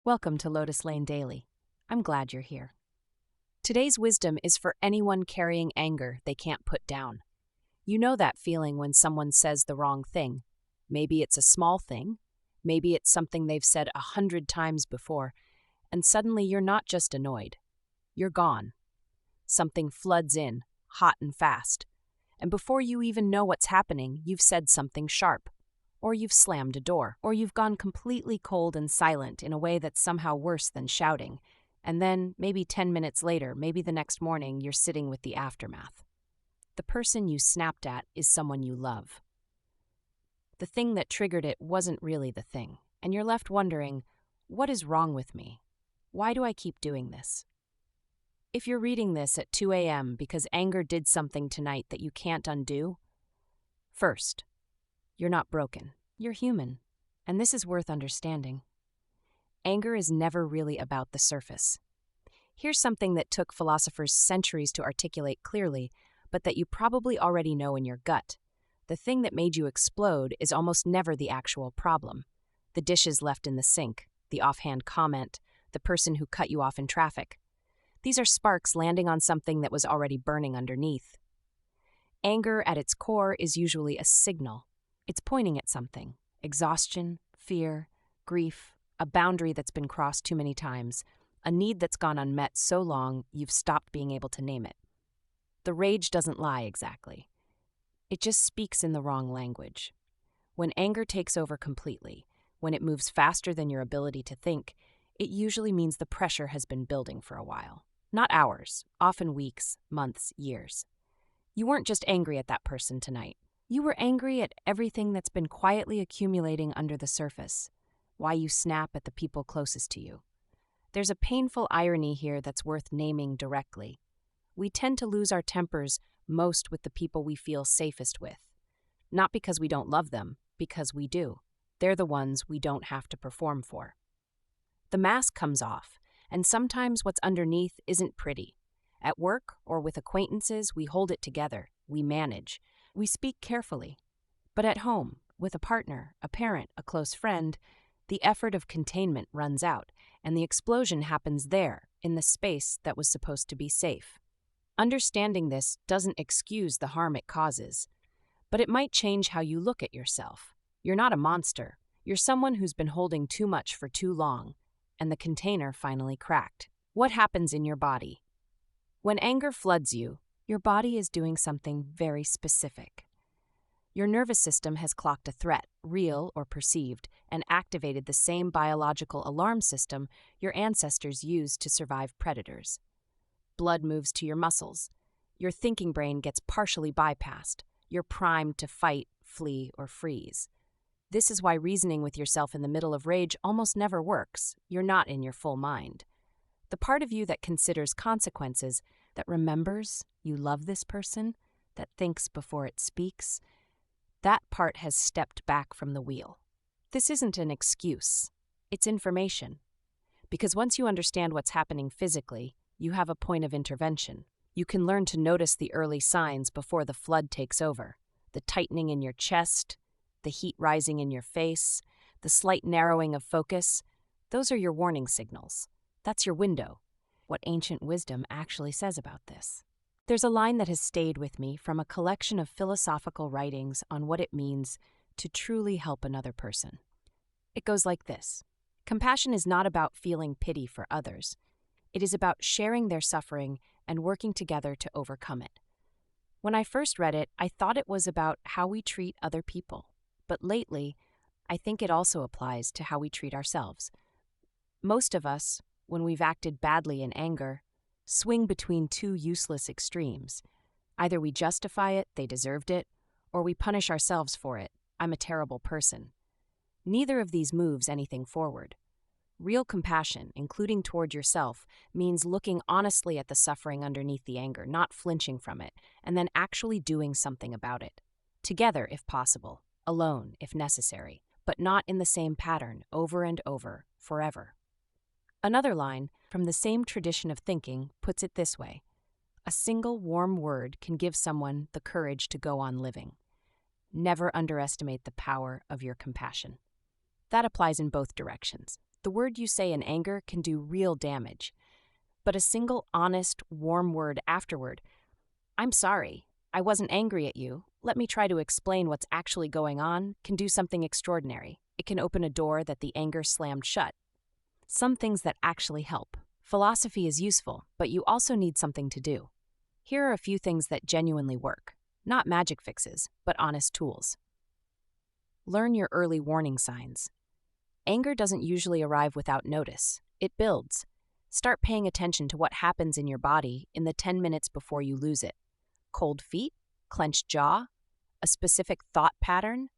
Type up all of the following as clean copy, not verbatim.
Welcome to Lotus Lane Daily. I'm glad you're here. Today's wisdom is for anyone carrying anger they can't put down. You know that feeling when someone says the wrong thing. Maybe it's a small thing, maybe it's something they've said 100 times before, and suddenly you're not just annoyed. You're gone. Something floods in, hot and fast, and before you even know what's happening, you've said something sharp. Or you've slammed a door, or you've gone completely cold and silent in a way that's somehow worse than shouting. And then, maybe 10 minutes later, maybe the next morning, you're sitting with the aftermath. The person you snapped at is someone you love. The thing that triggered it wasn't really the thing, and you're left wondering, what is wrong with me? Why do I keep doing this? If you're reading this at 2 a.m. because anger did something tonight that you can't undo, first, you're not broken. You're human, and this is worth understanding. Anger is never really about the surface. Here's something that took philosophers centuries to articulate clearly, but that you probably already know in your gut. The thing that made you explode is almost never the actual problem. The dishes left in the sink, the offhand comment, the person who cut you off in traffic. These are sparks landing on something that was already burning underneath. Anger, at its core, is usually a signal. It's pointing at something: exhaustion, fear, grief, a boundary that's been crossed too many times, a need that's gone unmet so long you've stopped being able to name it. The rage doesn't lie exactly. It just speaks in the wrong language. When anger takes over completely, when it moves faster than your ability to think, it usually means the pressure has been building for a while. Not hours, often weeks, months, years. You weren't just angry at that person tonight. You were angry at everything that's been quietly accumulating under the surface, why you snap at the people closest to you. There's a painful irony here that's worth naming directly. We tend to lose our tempers most with the people we feel safest with. Not because we don't love them, because we do. They're the ones we don't have to perform for. The mask comes off, and sometimes what's underneath isn't pretty. At work or with acquaintances, we hold it together, we manage. We speak carefully. But at home, with a partner, a parent, a close friend, the effort of containment runs out, and the explosion happens there, in the space that was supposed to be safe. Understanding this doesn't excuse the harm it causes, but it might change how you look at yourself. You're not a monster. You're someone who's been holding too much for too long, and the container finally cracked. What happens in your body? When anger floods you, your body is doing something very specific. Your nervous system has clocked a threat, real or perceived, and activated the same biological alarm system your ancestors used to survive predators. Blood moves to your muscles. Your thinking brain gets partially bypassed. You're primed to fight, flee, or freeze. This is why reasoning with yourself in the middle of rage almost never works. You're not in your full mind. The part of you that considers consequences, that remembers you love this person, that thinks before it speaks, that part has stepped back from the wheel. This isn't an excuse. It's information. Because once you understand what's happening physically, you have a point of intervention. You can learn to notice the early signs before the flood takes over. The tightening in your chest, the heat rising in your face, the slight narrowing of focus. Those are your warning signals. That's your window. What ancient wisdom actually says about this. There's a line that has stayed with me from a collection of philosophical writings on what it means to truly help another person. It goes like this: compassion is not about feeling pity for others. It is about sharing their suffering and working together to overcome it. When I first read it, I thought it was about how we treat other people. But lately, I think it also applies to how we treat ourselves. Most of us, when we've acted badly in anger, swing between two useless extremes. Either we justify it, they deserved it, or we punish ourselves for it, I'm a terrible person. Neither of these moves anything forward. Real compassion, including toward yourself, means looking honestly at the suffering underneath the anger, not flinching from it, and then actually doing something about it. Together, if possible, alone, if necessary, but not in the same pattern, over and over, forever. Another line, from the same tradition of thinking, puts it this way: a single warm word can give someone the courage to go on living. Never underestimate the power of your compassion. That applies in both directions. The word you say in anger can do real damage, but a single honest, warm word afterward, "I'm sorry, I wasn't angry at you. Let me try to explain what's actually going on," can do something extraordinary. It can open a door that the anger slammed shut. Some things that actually help. Philosophy is useful, but you also need something to do. Here are a few things that genuinely work. Not magic fixes, but honest tools. Learn your early warning signs. Anger doesn't usually arrive without notice. It builds. Start paying attention to what happens in your body in the 10 minutes before you lose it. Cold feet? Clenched jaw? A specific thought pattern?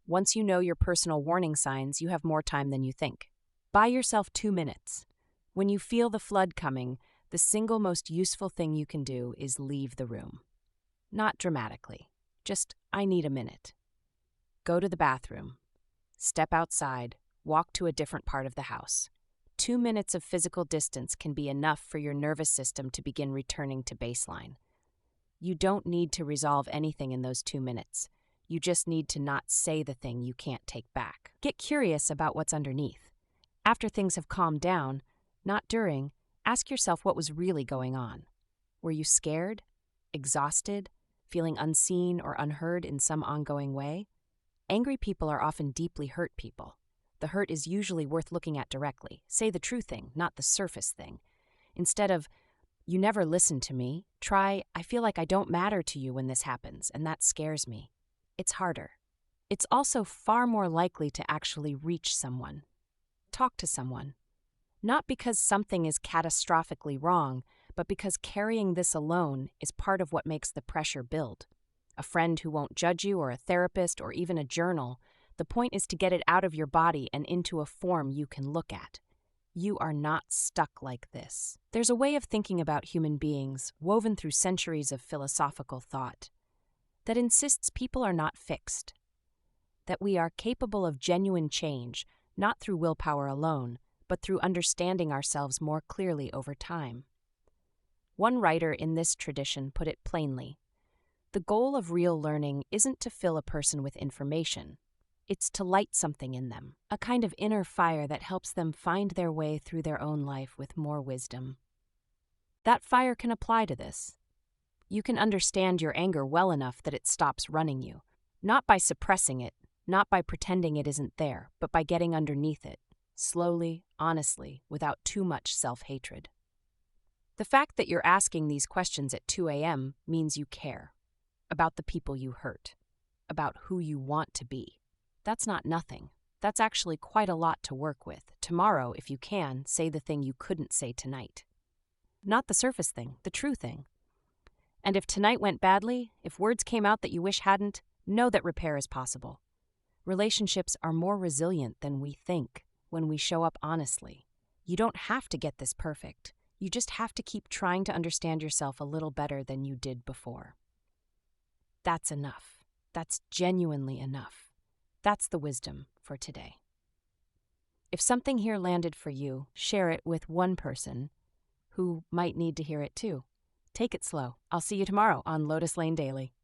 Once you know your personal warning signs, you have more time than you think. Buy yourself 2 minutes. When you feel the flood coming, the single most useful thing you can do is leave the room. Not dramatically. Just, I need a minute. Go to the bathroom. Step outside. Walk to a different part of the house. 2 minutes of physical distance can be enough for your nervous system to begin returning to baseline. You don't need to resolve anything in those 2 minutes. You just need to not say the thing you can't take back. Get curious about what's underneath. After things have calmed down, not during, ask yourself what was really going on. Were you scared? Exhausted? Feeling unseen or unheard in some ongoing way? Angry people are often deeply hurt people. The hurt is usually worth looking at directly. Say the true thing, not the surface thing. Instead of, "You never listen to me," try, "I feel like I don't matter to you when this happens, and that scares me." It's harder. It's also far more likely to actually reach someone. Talk to someone. Not because something is catastrophically wrong, but because carrying this alone is part of what makes the pressure build. A friend who won't judge you, or a therapist, or even a journal. The point is to get it out of your body and into a form you can look at. You are not stuck like this. There's a way of thinking about human beings, woven through centuries of philosophical thought, that insists people are not fixed, that we are capable of genuine change, not through willpower alone, but through understanding ourselves more clearly over time. One writer in this tradition put it plainly: the goal of real learning isn't to fill a person with information. It's to light something in them, a kind of inner fire that helps them find their way through their own life with more wisdom. That fire can apply to this. You can understand your anger well enough that it stops running you, not by suppressing it, not by pretending it isn't there, but by getting underneath it, slowly, honestly, without too much self-hatred. The fact that you're asking these questions at 2 a.m. means you care about the people you hurt, about who you want to be. That's not nothing. That's actually quite a lot to work with. Tomorrow, if you can, say the thing you couldn't say tonight. Not the surface thing, the true thing. And if tonight went badly, if words came out that you wish hadn't, know that repair is possible. Relationships are more resilient than we think when we show up honestly. You don't have to get this perfect. You just have to keep trying to understand yourself a little better than you did before. That's enough. That's genuinely enough. That's the wisdom for today. If something here landed for you, share it with one person who might need to hear it too. Take it slow. I'll see you tomorrow on Lotus Lane Daily.